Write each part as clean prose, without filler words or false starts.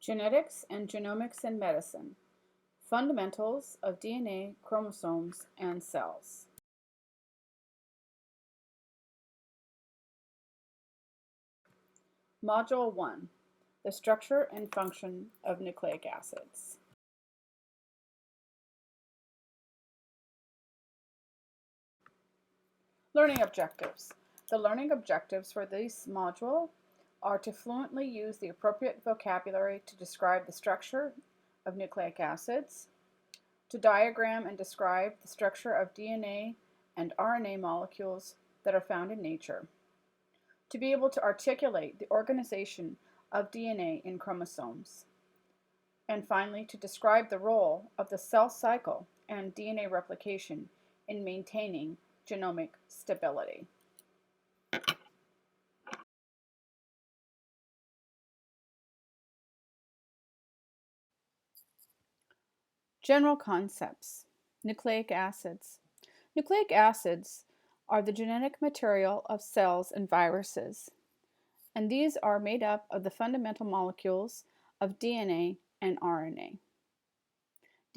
Genetics and Genomics in Medicine, Fundamentals of DNA, Chromosomes, and Cells. Module 1, The Structure and Function of Nucleic Acids. Learning Objectives. The learning objectives for this module are to fluently use the appropriate vocabulary to describe the structure of nucleic acids, to diagram and describe the structure of DNA and RNA molecules that are found in nature, to be able to articulate the organization of DNA in chromosomes, and finally to describe the role of the cell cycle and DNA replication in maintaining genomic stability. General concepts. Nucleic acids. Nucleic acids are the genetic material of cells and viruses, and these are made up of the fundamental molecules of DNA and RNA.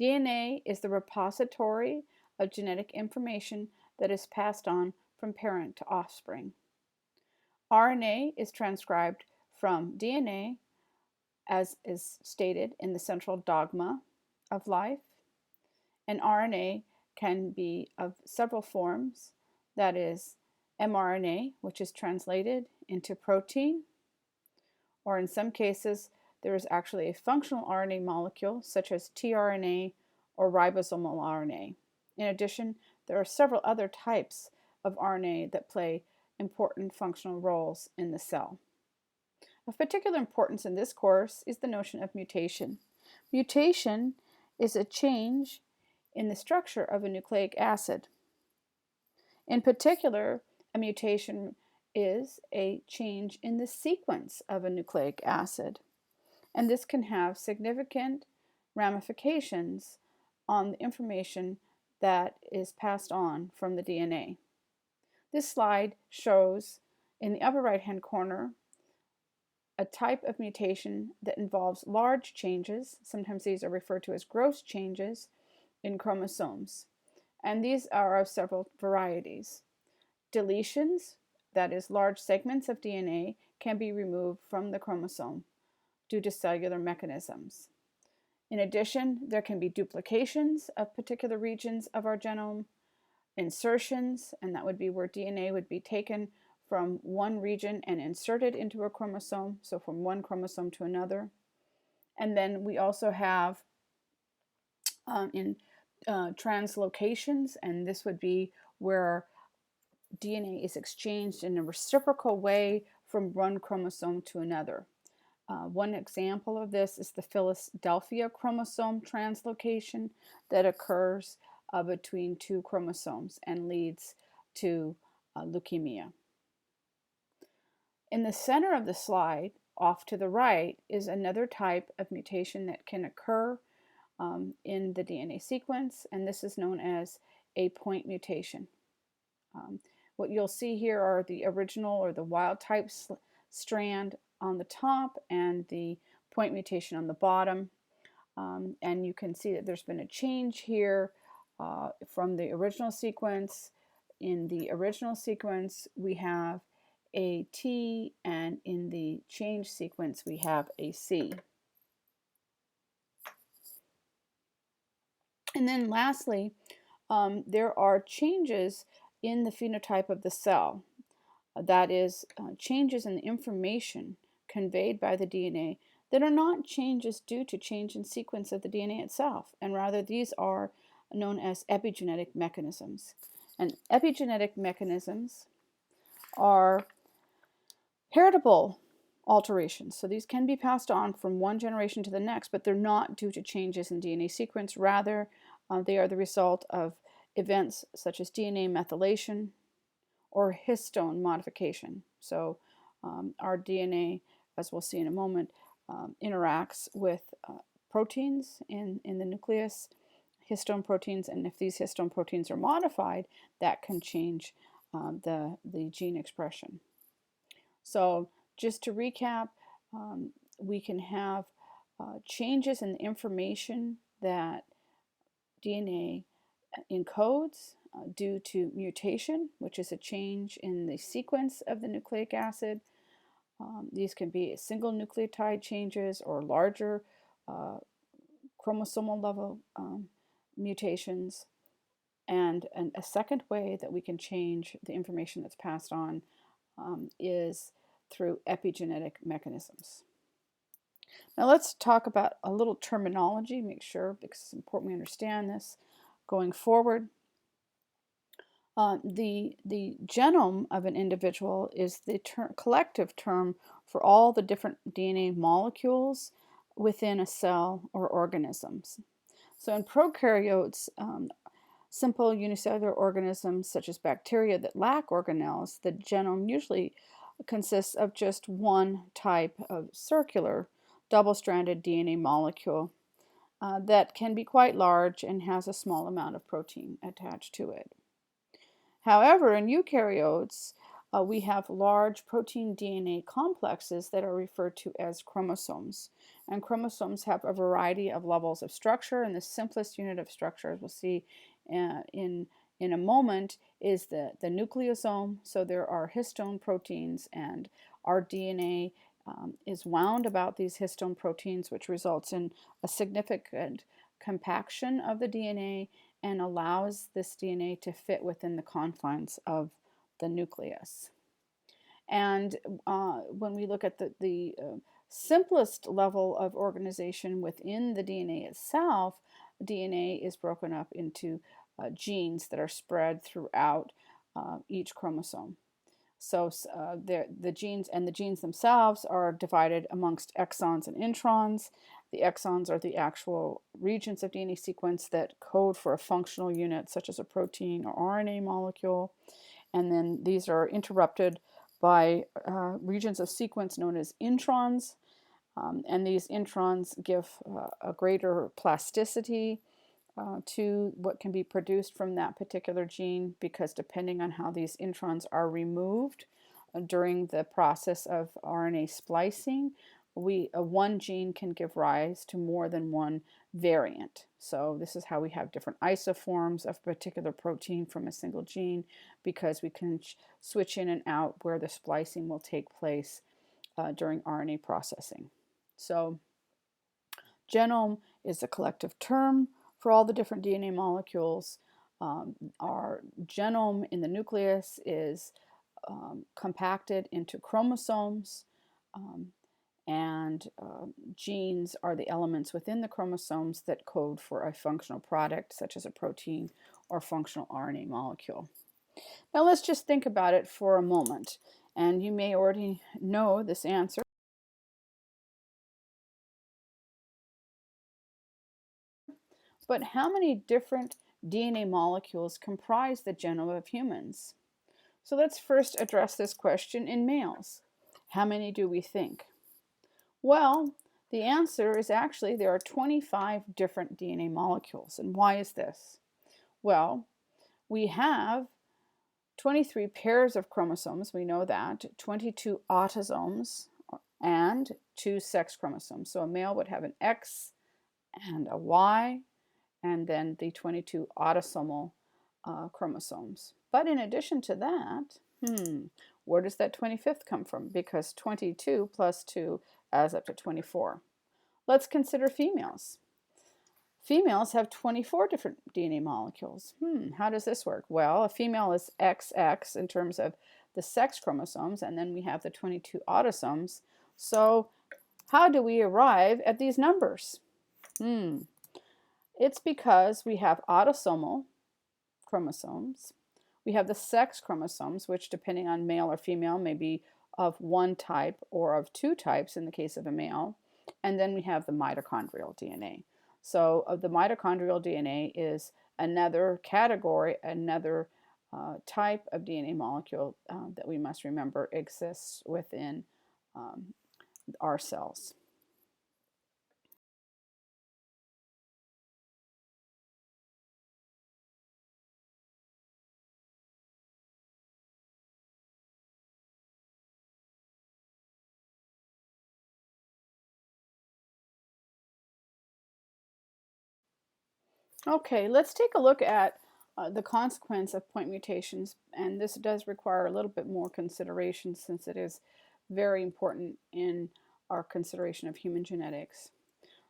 DNA is the repository of genetic information that is passed on from parent to offspring. RNA is transcribed from DNA, as is stated in the central dogma of life, and RNA can be of several forms, that is mRNA, which is translated into protein, or in some cases there is actually a functional RNA molecule such as tRNA or ribosomal RNA. In addition, there are several other types of RNA that play important functional roles in the cell. Of particular importance in this course is the notion of mutation. Mutation is a change in the structure of a nucleic acid. In particular, a mutation is a change in the sequence of a nucleic acid, and this can have significant ramifications on the information that is passed on from the DNA. This slide shows in the upper right-hand corner a type of mutation that involves large changes, sometimes these are referred to as gross changes, in chromosomes. And these are of several varieties. Deletions, that is, large segments of DNA, can be removed from the chromosome due to cellular mechanisms. In addition, there can be duplications of particular regions of our genome, insertions, and that would be where DNA would be taken from one region and inserted into a chromosome, so from one chromosome to another. And then we also have translocations, and this would be where DNA is exchanged in a reciprocal way from one chromosome to another. One example of this is the Philadelphia chromosome translocation that occurs between two chromosomes and leads to leukemia. In the center of the slide, off to the right, is another type of mutation that can occur in the DNA sequence, and this is known as a point mutation. What you'll see here are the original or the wild type strand on the top and the point mutation on the bottom. And you can see that there's been a change here from the original sequence. In the original sequence, we have a T, and in the change sequence, we have a C. And then lastly, there are changes in the phenotype of the cell. That is, changes in the information conveyed by the DNA that are not changes due to change in sequence of the DNA itself, and rather these are known as epigenetic mechanisms. And epigenetic mechanisms are heritable alterations. So these can be passed on from one generation to the next, but they're not due to changes in DNA sequence. Rather, they are the result of events such as DNA methylation or histone modification. So our DNA, as we'll see in a moment, interacts with proteins in the nucleus, histone proteins, and if these histone proteins are modified, that can change the gene expression. So just to recap, we can have changes in the information that DNA encodes due to mutation, which is a change in the sequence of the nucleic acid. These can be single nucleotide changes or larger chromosomal level mutations. And a second way that we can change the information that's passed on is through epigenetic mechanisms. Now let's talk about a little terminology, make sure, because it's important we understand this going forward. The genome of an individual is the collective term for all the different DNA molecules within a cell or organisms. So in prokaryotes, simple unicellular organisms such as bacteria that lack organelles, the genome usually consists of just one type of circular double-stranded DNA molecule that can be quite large and has a small amount of protein attached to it. However, in eukaryotes, we have large protein DNA complexes that are referred to as chromosomes. And chromosomes have a variety of levels of structure, and the simplest unit of structure, as we'll see in a moment, is the nucleosome. So there are histone proteins, and our DNA is wound about these histone proteins, which results in a significant compaction of the DNA and allows this DNA to fit within the confines of the nucleus. And when we look at the simplest level of organization within the DNA itself, DNA is broken up into genes that are spread throughout each chromosome. So the genes themselves are divided amongst exons and introns. The exons are the actual regions of DNA sequence that code for a functional unit, such as a protein or RNA molecule. And then these are interrupted by regions of sequence known as introns. And these introns give a greater plasticity to what can be produced from that particular gene, because depending on how these introns are removed during the process of RNA splicing, one gene can give rise to more than one variant. So this is how we have different isoforms of a particular protein from a single gene, because we can switch in and out where the splicing will take place during RNA processing. So genome is a collective term for all the different DNA molecules. Our genome in the nucleus is compacted into chromosomes, and genes are the elements within the chromosomes that code for a functional product, such as a protein or functional RNA molecule. Now let's just think about it for a moment, and you may already know this answer. But how many different DNA molecules comprise the genome of humans? So let's first address this question in males. How many do we think? Well, the answer is actually there are 25 different DNA molecules. And why is this? Well, we have 23 pairs of chromosomes, we know that, 22 autosomes, and 2 sex chromosomes. So a male would have an X and a Y, and then the 22 autosomal chromosomes. But in addition to that, where does that 25th come from? Because 22 plus 2 adds up to 24. Let's consider females. Females have 24 different DNA molecules. How does this work? Well, a female is XX in terms of the sex chromosomes, and then we have the 22 autosomes. So how do we arrive at these numbers? It's because we have autosomal chromosomes. We have the sex chromosomes, which depending on male or female may be of one type or of two types in the case of a male. And then we have the mitochondrial DNA. So the mitochondrial DNA is another category, another type of DNA molecule that we must remember exists within our cells. Okay, let's take a look at the consequence of point mutations, and this does require a little bit more consideration since it is very important in our consideration of human genetics.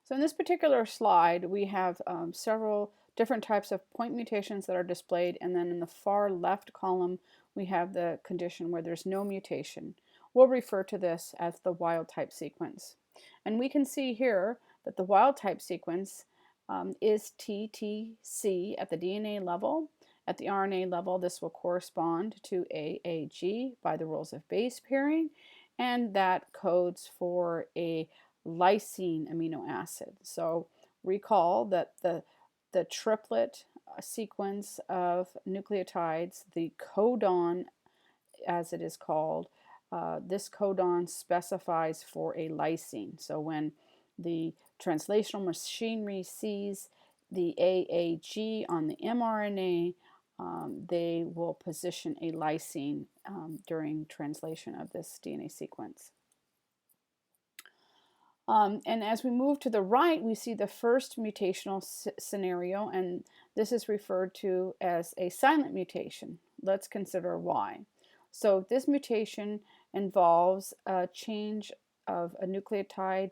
So in this particular slide, we have several different types of point mutations that are displayed, and then in the far left column, we have the condition where there's no mutation. We'll refer to this as the wild type sequence. And we can see here that the wild type sequence is TTC at the DNA level. At the RNA level, this will correspond to AAG by the rules of base pairing, and that codes for a lysine amino acid. So recall that the triplet sequence of nucleotides, the codon as it is called, this codon specifies for a lysine. So when the translational machinery sees the AAG on the mRNA, they will position a lysine during translation of this DNA sequence. And as we move to the right, we see the first mutational scenario, and this is referred to as a silent mutation. Let's consider why. So this mutation involves a change of a nucleotide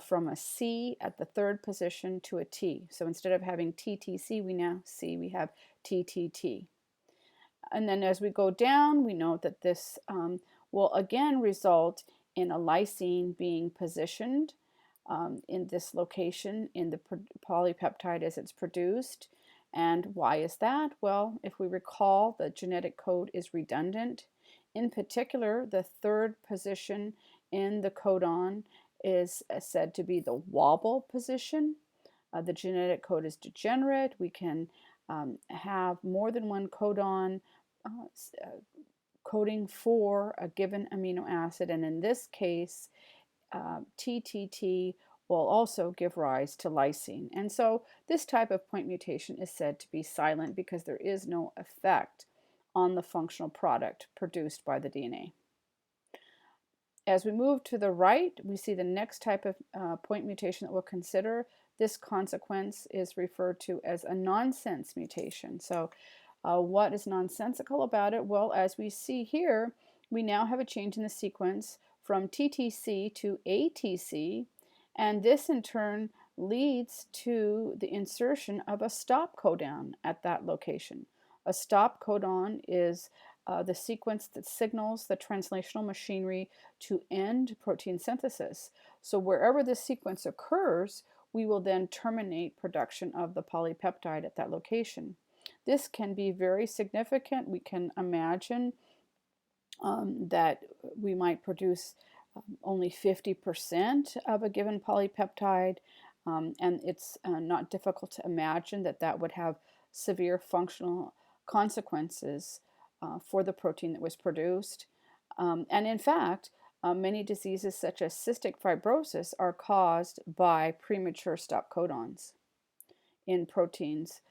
from a C at the third position to a T. So instead of having TTC, we now see we have TTT. And then as we go down, we know that this will again result in a lysine being positioned in this location in the polypeptide as it's produced. And why is that? Well, if we recall, the genetic code is redundant. In particular, the third position in the codon is said to be the wobble position. The genetic code is degenerate. We can have more than one codon coding for a given amino acid, and in this case, TTT will also give rise to lysine. And so this type of point mutation is said to be silent because there is no effect on the functional product produced by the DNA. As we move to the right, we see the next type of point mutation that we'll consider. This consequence is referred to as a nonsense mutation. So what is nonsensical about it? Well, as we see here, we now have a change in the sequence from TTC to ATC, and this in turn leads to the insertion of a stop codon at that location. A stop codon is the sequence that signals the translational machinery to end protein synthesis. So wherever this sequence occurs, we will then terminate production of the polypeptide at that location. This can be very significant. We can imagine that we might produce only 50% of a given polypeptide, and it's not difficult to imagine that that would have severe functional consequences for the protein that was produced. And in fact, many diseases such as cystic fibrosis are caused by premature stop codons in proteins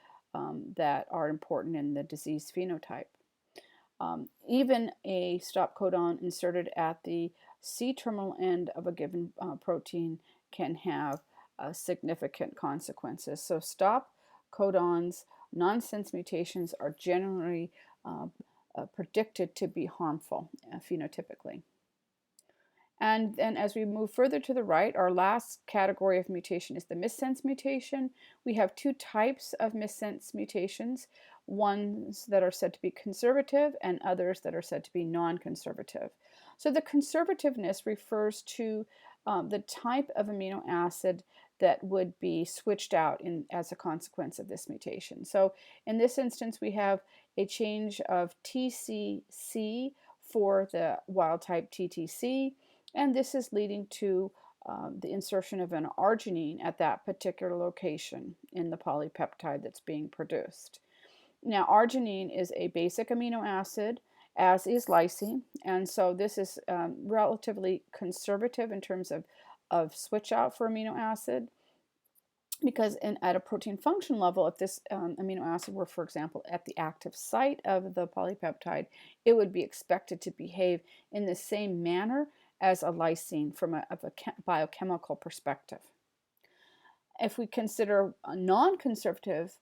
that are important in the disease phenotype. Even a stop codon inserted at the C-terminal end of a given protein can have significant consequences. So stop codons, nonsense mutations are generally predicted to be harmful phenotypically. And then as we move further to the right, our last category of mutation is the missense mutation. We have two types of missense mutations, ones that are said to be conservative and others that are said to be non-conservative. So the conservativeness refers to the type of amino acid that would be switched out as a consequence of this mutation. So in this instance, we have a change of TCC for the wild type TTC, and this is leading to the insertion of an arginine at that particular location in the polypeptide that's being produced. Now, arginine is a basic amino acid, as is lysine, and so this is relatively conservative in terms of switch out for amino acid, because at a protein function level, if this amino acid were, for example, at the active site of the polypeptide, it would be expected to behave in the same manner as a lysine from a biochemical perspective. If we consider non-conservative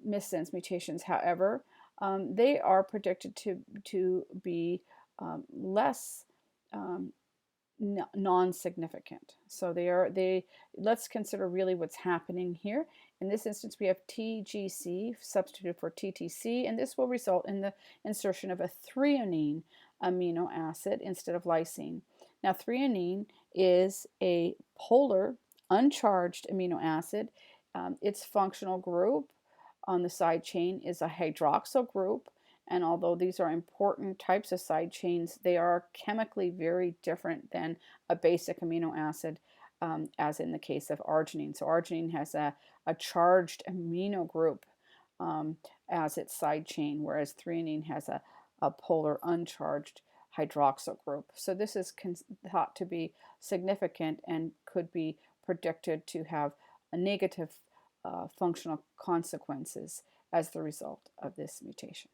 missense mutations, however, they are predicted to be less non-significant. So let's consider really what's happening here. In this instance, we have TGC substituted for TTC, and this will result in the insertion of a threonine amino acid instead of lysine. Now, threonine is a polar, uncharged amino acid. Its functional group on the side chain is a hydroxyl group. And although these are important types of side chains, they are chemically very different than a basic amino acid, as in the case of arginine. So arginine has a charged amino group as its side chain, whereas threonine has a polar uncharged hydroxyl group. So this is thought to be significant and could be predicted to have a negative functional consequences as the result of this mutation.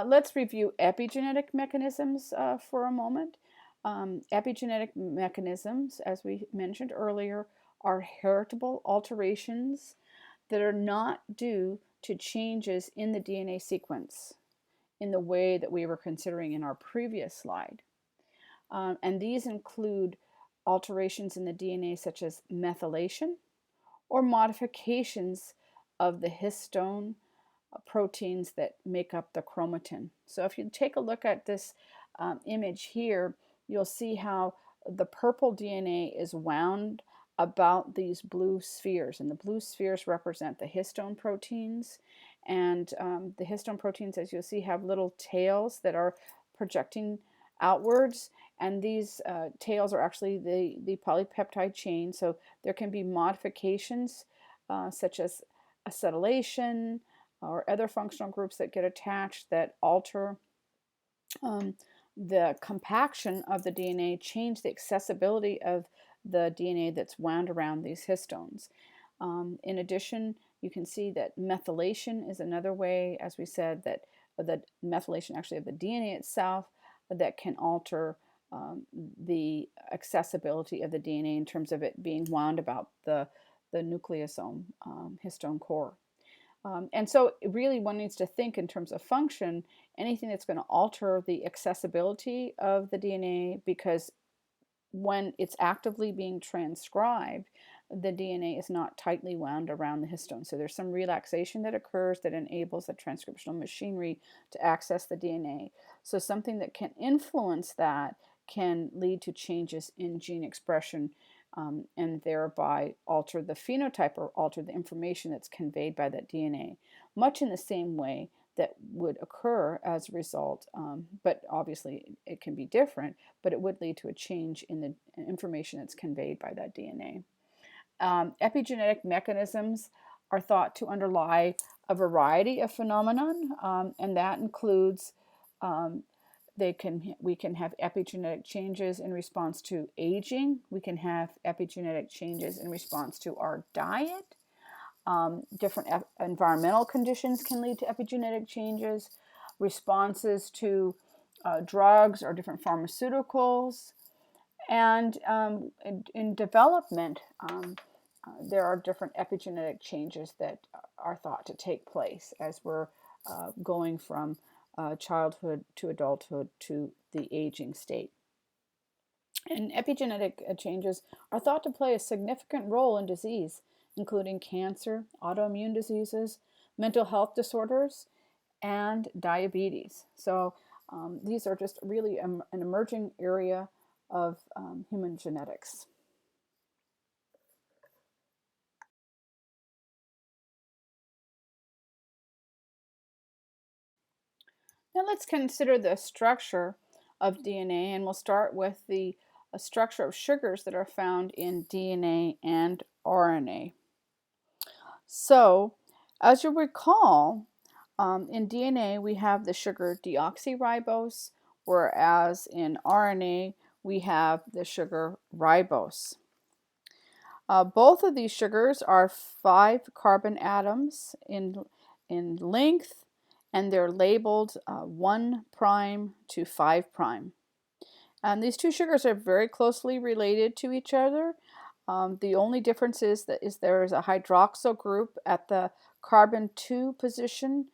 Let's review epigenetic mechanisms for a moment. Epigenetic mechanisms, as we mentioned earlier, are heritable alterations that are not due to changes in the DNA sequence in the way that we were considering in our previous slide. And these include alterations in the DNA such as methylation or modifications of the histone proteins that make up the chromatin. So if you take a look at this image here, you'll see how the purple DNA is wound about these blue spheres, and the blue spheres represent the histone proteins. And the histone proteins, as you'll see, have little tails that are projecting outwards, and these tails are actually the polypeptide chain. So there can be modifications such as acetylation or other functional groups that get attached that alter the compaction of the DNA, change the accessibility of the DNA that's wound around these histones. In addition, you can see that methylation is another way, as we said, that the methylation actually of the DNA itself that can alter the accessibility of the DNA in terms of it being wound about the nucleosome histone core. And so really one needs to think in terms of function, anything that's going to alter the accessibility of the DNA, because when it's actively being transcribed, the DNA is not tightly wound around the histone. So there's some relaxation that occurs that enables the transcriptional machinery to access the DNA. So something that can influence that can lead to changes in gene expression and thereby alter the phenotype or alter the information that's conveyed by that DNA, much in the same way that would occur as a result, but obviously it can be different, but it would lead to a change in the information that's conveyed by that DNA. Epigenetic mechanisms are thought to underlie a variety of phenomenon, and that includes we can have epigenetic changes in response to aging. We can have epigenetic changes in response to our diet. Different environmental conditions can lead to epigenetic changes, responses to drugs or different pharmaceuticals. And in development, there are different epigenetic changes that are thought to take place as we're going from childhood to adulthood to the aging state. And epigenetic changes are thought to play a significant role in disease, including cancer, autoimmune diseases, mental health disorders, and diabetes. So these are just really an emerging area of human genetics. Now let's consider the structure of DNA, and we'll start with the structure of sugars that are found in DNA and RNA. So, as you recall, in DNA we have the sugar deoxyribose, whereas in RNA we have the sugar ribose. Both of these sugars are 5 carbon atoms in length, and they're labeled 1' to 5'. And these two sugars are very closely related to each other. The only difference is that there is a hydroxyl group at the carbon 2 position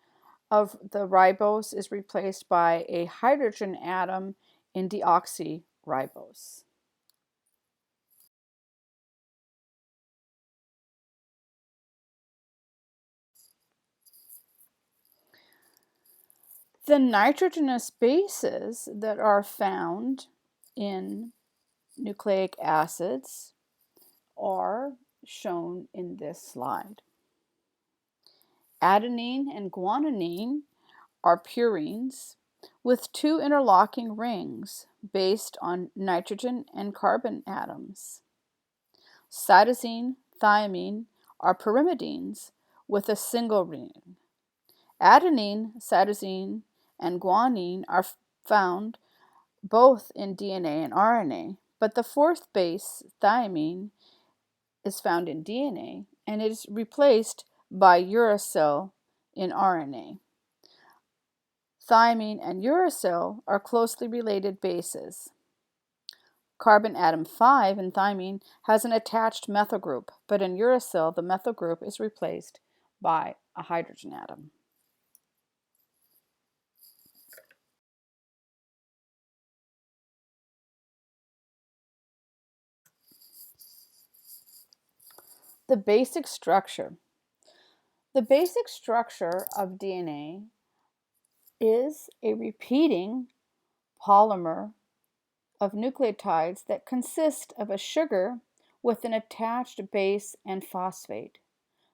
of the ribose is replaced by a hydrogen atom in deoxyribose. The nitrogenous bases that are found in nucleic acids are shown in this slide. Adenine and guanine are purines with two interlocking rings based on nitrogen and carbon atoms. Cytosine, thymine are pyrimidines with a single ring. Adenine, cytosine, and guanine are found both in DNA and RNA, but the fourth base, thymine, is found in DNA and it is replaced by uracil in RNA. Thymine and uracil are closely related bases. Carbon atom 5 in thymine has an attached methyl group, but in uracil, the methyl group is replaced by a hydrogen atom. The basic structure. The basic structure of DNA is a repeating polymer of nucleotides that consist of a sugar with an attached base and phosphate.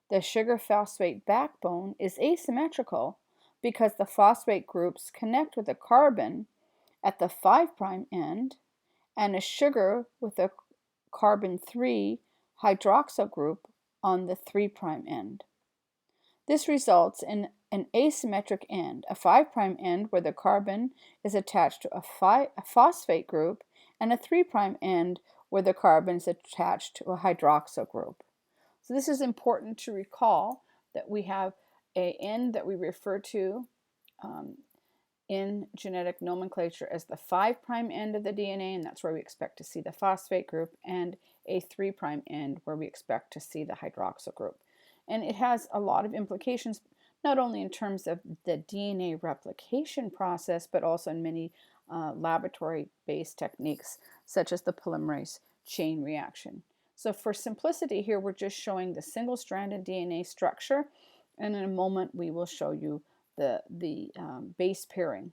The sugar-phosphate backbone is asymmetrical because the phosphate groups connect with a carbon at the 5' end and a sugar with a carbon 3 hydroxyl group on the 3' end. This results in an asymmetric end, a 5' end where the carbon is attached to a phosphate group, and a 3' end where the carbon is attached to a hydroxyl group. So this is important to recall that we have an end that we refer to in genetic nomenclature as the 5' end of the DNA, and that's where we expect to see the phosphate group, and a 3' end where we expect to see the hydroxyl group. And it has a lot of implications, not only in terms of the DNA replication process, but also in many laboratory-based techniques, such as the polymerase chain reaction. So for simplicity here, we're just showing the single-stranded DNA structure, and in a moment we will show you the base pairing.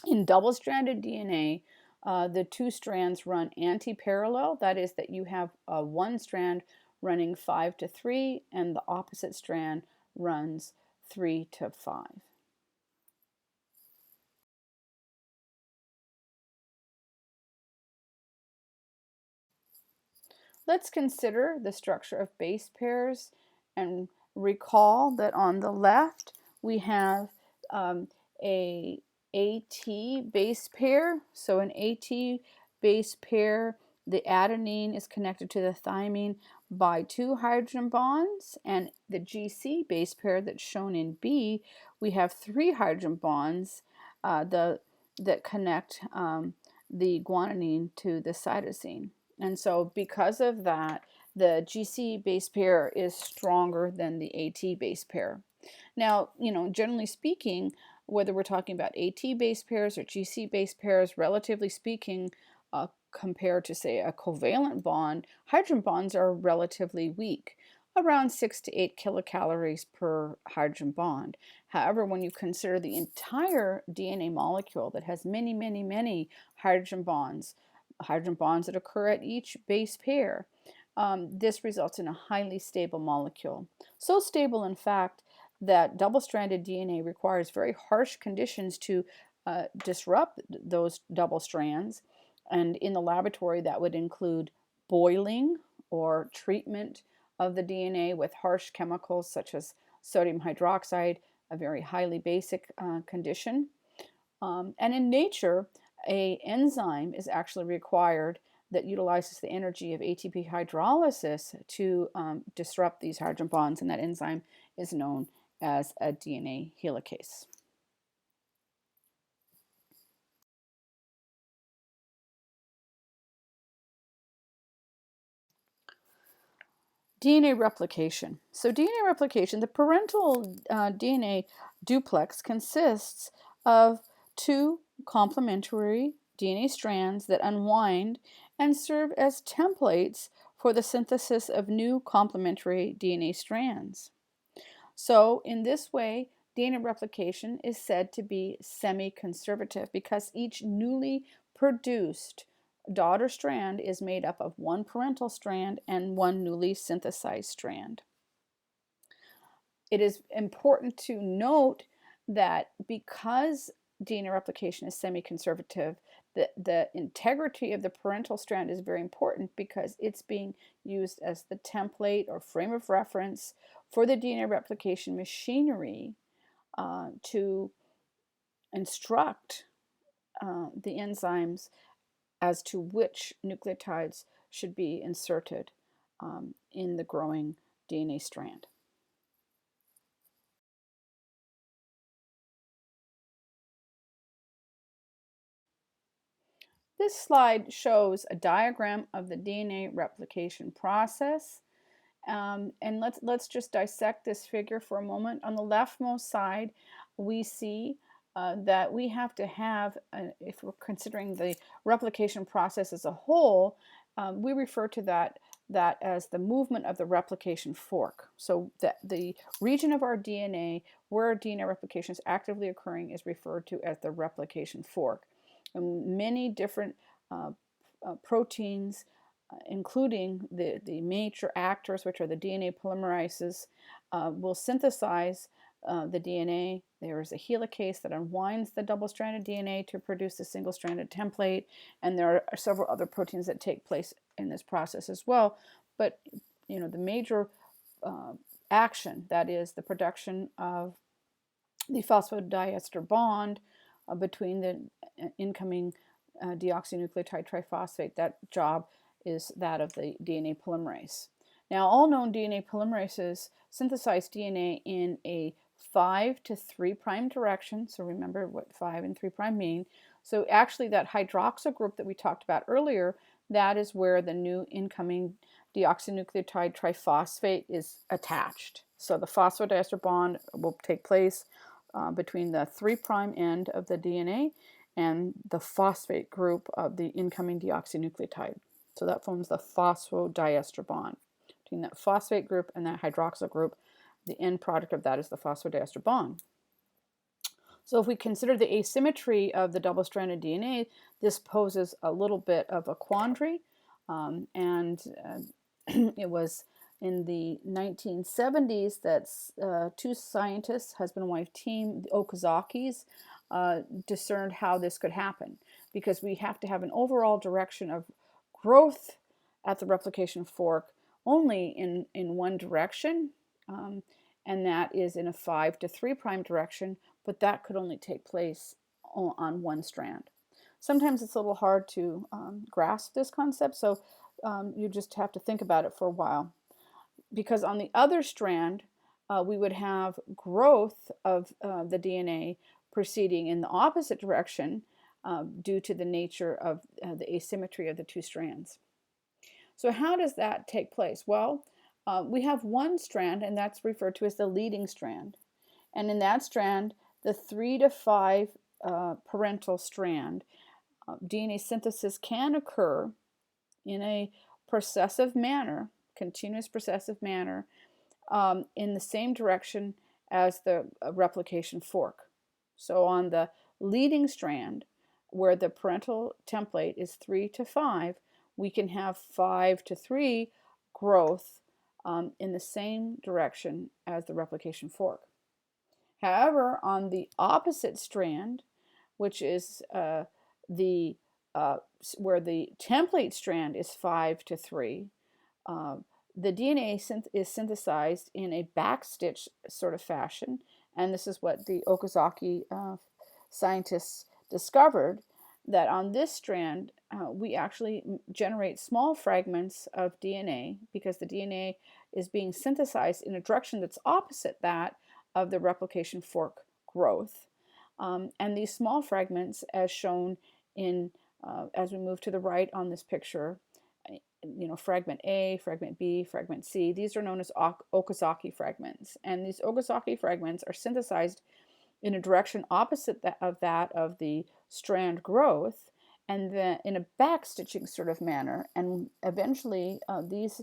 In double-stranded DNA, the two strands run anti-parallel. That is that you have one strand running 5 to 3 and the opposite strand runs 3 to 5. Let's consider the structure of base pairs and recall that on the left we have a AT base pair. So an AT base pair, the adenine is connected to the thymine by 2 hydrogen bonds, and the GC base pair that's shown in B, we have 3 hydrogen bonds that connect the guanine to the cytosine. And so because of that, the GC base pair is stronger than the AT base pair. Now, generally speaking, whether we're talking about AT base pairs or GC base pairs, relatively speaking, compared to, say, a covalent bond, hydrogen bonds are relatively weak, around 6 to 8 kilocalories per hydrogen bond. However, when you consider the entire DNA molecule that has many, many, many hydrogen bonds that occur at each base pair, this results in a highly stable molecule. So stable, in fact, that double-stranded DNA requires very harsh conditions to disrupt those double strands. And in the laboratory, that would include boiling or treatment of the DNA with harsh chemicals such as sodium hydroxide, a very highly basic condition. And in nature, an enzyme is actually required that utilizes the energy of ATP hydrolysis to disrupt these hydrogen bonds, and that enzyme is known as a DNA helicase. DNA replication. So DNA replication, the parental DNA duplex consists of two complementary DNA strands that unwind and serve as templates for the synthesis of new complementary DNA strands. So in this way, DNA replication is said to be semi-conservative because each newly produced daughter strand is made up of one parental strand and one newly synthesized strand. It is important to note that because DNA replication is semi-conservative, the integrity of the parental strand is very important because it's being used as the template or frame of reference for the DNA replication machinery to instruct the enzymes as to which nucleotides should be inserted in the growing DNA strand. This slide shows a diagram of the DNA replication process. And let's just dissect this figure for a moment. On the leftmost side, we see that we have to have, if we're considering the replication process as a whole, we refer to that as the movement of the replication fork. So the region of our DNA where DNA replication is actively occurring is referred to as the replication fork. And many different proteins, including the major actors, which are the DNA polymerases, will synthesize the DNA. There is a helicase that unwinds the double-stranded DNA to produce a single-stranded template, and there are several other proteins that take place in this process as well. But the major action, that is the production of the phosphodiester bond between the incoming deoxynucleotide triphosphate, that job is that of the DNA polymerase. Now, all known DNA polymerases synthesize DNA in a 5 to 3' direction. So remember what 5 and 3' mean. So actually that hydroxyl group that we talked about earlier, that is where the new incoming deoxynucleotide triphosphate is attached. So the phosphodiester bond will take place between the 3' end of the DNA and the phosphate group of the incoming deoxynucleotide. So that forms the phosphodiester bond. Between that phosphate group and that hydroxyl group, the end product of that is the phosphodiester bond. So if we consider the asymmetry of the double-stranded DNA, this poses a little bit of a quandary. It was in the 1970s that two scientists, husband and wife team, the Okazakis, discerned how this could happen, because we have to have an overall direction of growth at the replication fork only in one direction, and that is in a 5 to 3' direction, but that could only take place on one strand. Sometimes it's a little hard to grasp this concept, so you just have to think about it for a while. Because on the other strand, we would have growth of the DNA proceeding in the opposite direction due to the nature of the asymmetry of the two strands. So how does that take place? Well, we have one strand, and that's referred to as the leading strand. And in that strand, the 3 to 5 parental strand, DNA synthesis can occur in a processive manner, continuous processive manner, in the same direction as the replication fork. So on the leading strand, where the parental template is 3 to 5, we can have 5 to 3 growth in the same direction as the replication fork. However, on the opposite strand, which is where the template strand is 5 to 3, the DNA is synthesized in a backstitch sort of fashion, and this is what the Okazaki scientists discovered, that on this strand we actually generate small fragments of DNA because the DNA is being synthesized in a direction that's opposite that of the replication fork growth. And these small fragments, as shown in as we move to the right on this picture, fragment A, fragment B, fragment C, these are known as Okazaki fragments. And these Okazaki fragments are synthesized in a direction opposite of that of the strand growth, and then in a backstitching sort of manner. And eventually, these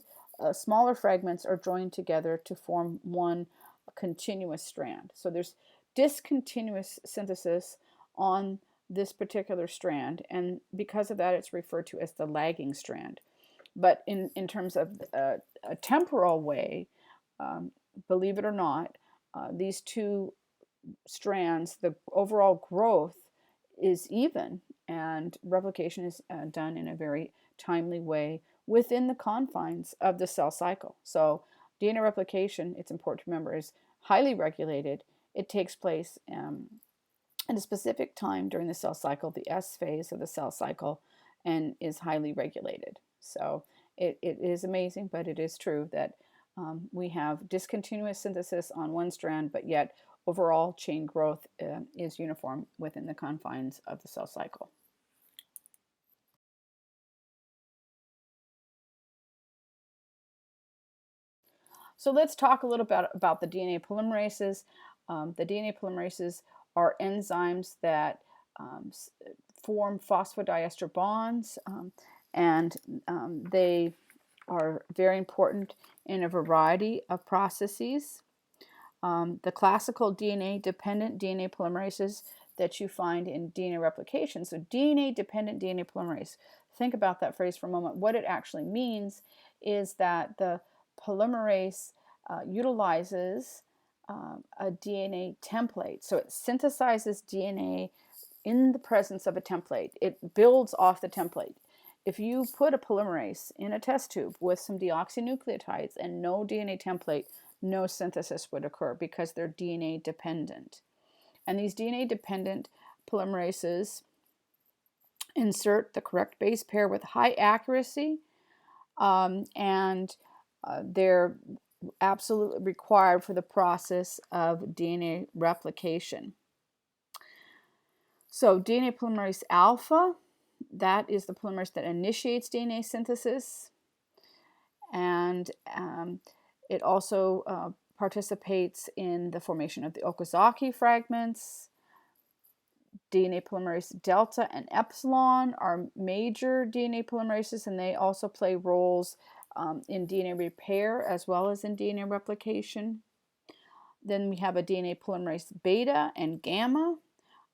smaller fragments are joined together to form one continuous strand. So there's discontinuous synthesis on this particular strand, and because of that, it's referred to as the lagging strand. But in terms of a temporal way, believe it or not, these two strands, the overall growth is even, and replication is done in a very timely way within the confines of the cell cycle. So DNA replication, it's important to remember, is highly regulated. It takes place at a specific time during the cell cycle, the S phase of the cell cycle, and is highly regulated. So it is amazing, but it is true that we have discontinuous synthesis on one strand, but yet overall chain growth is uniform within the confines of the cell cycle. So let's talk a little bit about the DNA polymerases. The DNA polymerases are enzymes that form phosphodiester bonds, and they are very important in a variety of processes. The classical DNA-dependent DNA polymerases that you find in DNA replication. So DNA-dependent DNA polymerase. Think about that phrase for a moment. What it actually means is that the polymerase utilizes a DNA template. So it synthesizes DNA in the presence of a template. It builds off the template. If you put a polymerase in a test tube with some deoxynucleotides and no DNA template, no synthesis would occur because they're DNA dependent. And these DNA dependent polymerases insert the correct base pair with high accuracy, and they're absolutely required for the process of DNA replication. So DNA polymerase alpha, that is the polymerase that initiates DNA synthesis, and it also participates in the formation of the Okazaki fragments. DNA polymerase delta and epsilon are major DNA polymerases, and they also play roles in DNA repair as well as in DNA replication. Then we have a DNA polymerase beta and gamma.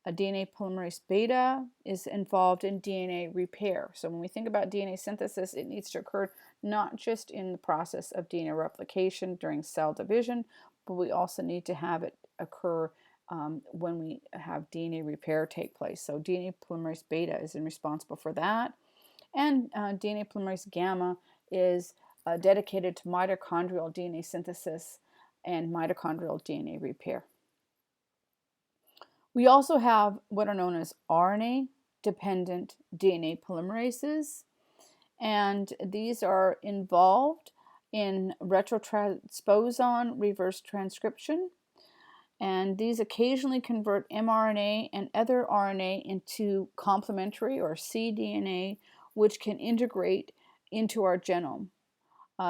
A DNA polymerase beta is involved in DNA repair. So when we think about DNA synthesis, it needs to occur not just in the process of DNA replication during cell division, but we also need to have it occur when we have DNA repair take place. So DNA polymerase beta is responsible for that. And DNA polymerase gamma is dedicated to mitochondrial DNA synthesis and mitochondrial DNA repair. We also have what are known as RNA-dependent DNA polymerases, and these are involved in retrotransposon reverse transcription, and these occasionally convert mRNA and other RNA into complementary or cDNA, which can integrate into our genome.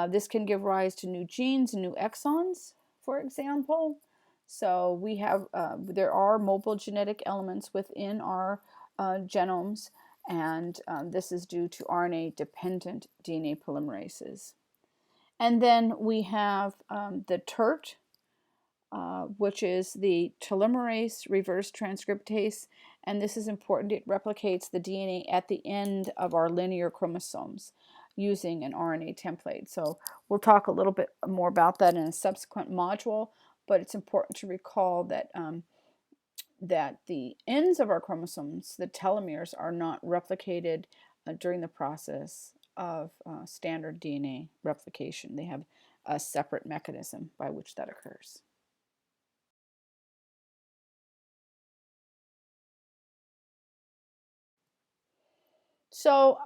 This can give rise to new genes and new exons, for example. So we have, there are mobile genetic elements within our genomes, and this is due to RNA-dependent DNA polymerases. And then we have the TERT, which is the telomerase reverse transcriptase, and this is important. It replicates the DNA at the end of our linear chromosomes using an RNA template. So we'll talk a little bit more about that in a subsequent module, but it's important to recall that that the ends of our chromosomes, the telomeres, are not replicated during the process of standard DNA replication. They have a separate mechanism by which that occurs. So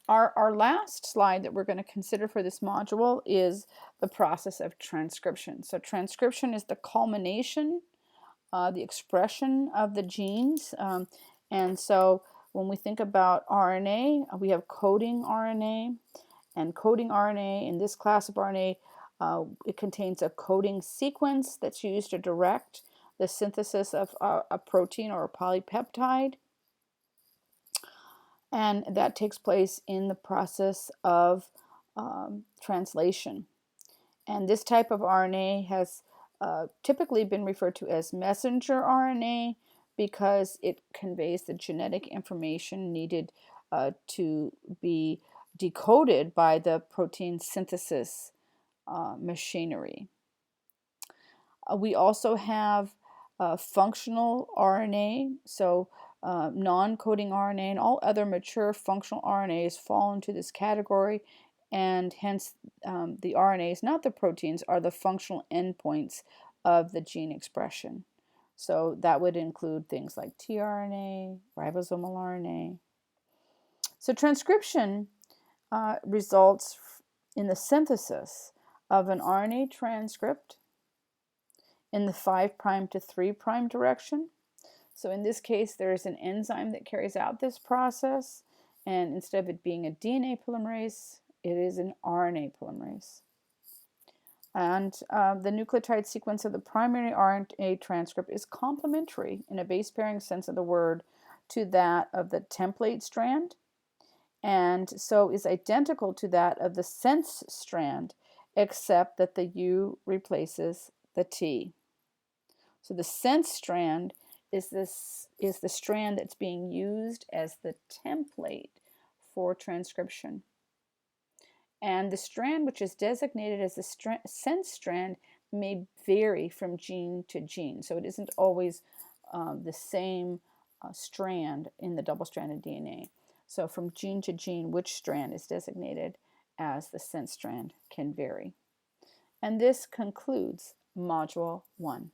our last slide that we're going to consider for this module is the process of transcription. So transcription is the culmination, the expression of the genes. And so when we think about RNA, we have coding RNA. And coding RNA, in this class of RNA, it contains a coding sequence that's used to direct the synthesis of a protein or a polypeptide. And that takes place in the process of translation. And this type of RNA has typically been referred to as messenger RNA because it conveys the genetic information needed to be decoded by the protein synthesis machinery. We also have functional RNA, so non-coding RNA and all other mature functional RNAs fall into this category, and hence the RNAs, not the proteins, are the functional endpoints of the gene expression. So that would include things like tRNA, ribosomal RNA. So transcription results in the synthesis of an RNA transcript in the 5' to 3' direction. So in this case, there is an enzyme that carries out this process, and instead of it being a DNA polymerase, it is an RNA polymerase. And the nucleotide sequence of the primary RNA transcript is complementary in a base pairing sense of the word to that of the template strand, and so is identical to that of the sense strand, except that the U replaces the T. So the sense strand is the strand that's being used as the template for transcription. And the strand which is designated as the sense strand may vary from gene to gene. So it isn't always the same strand in the double-stranded DNA. So from gene to gene, which strand is designated as the sense strand can vary. And this concludes Module 1.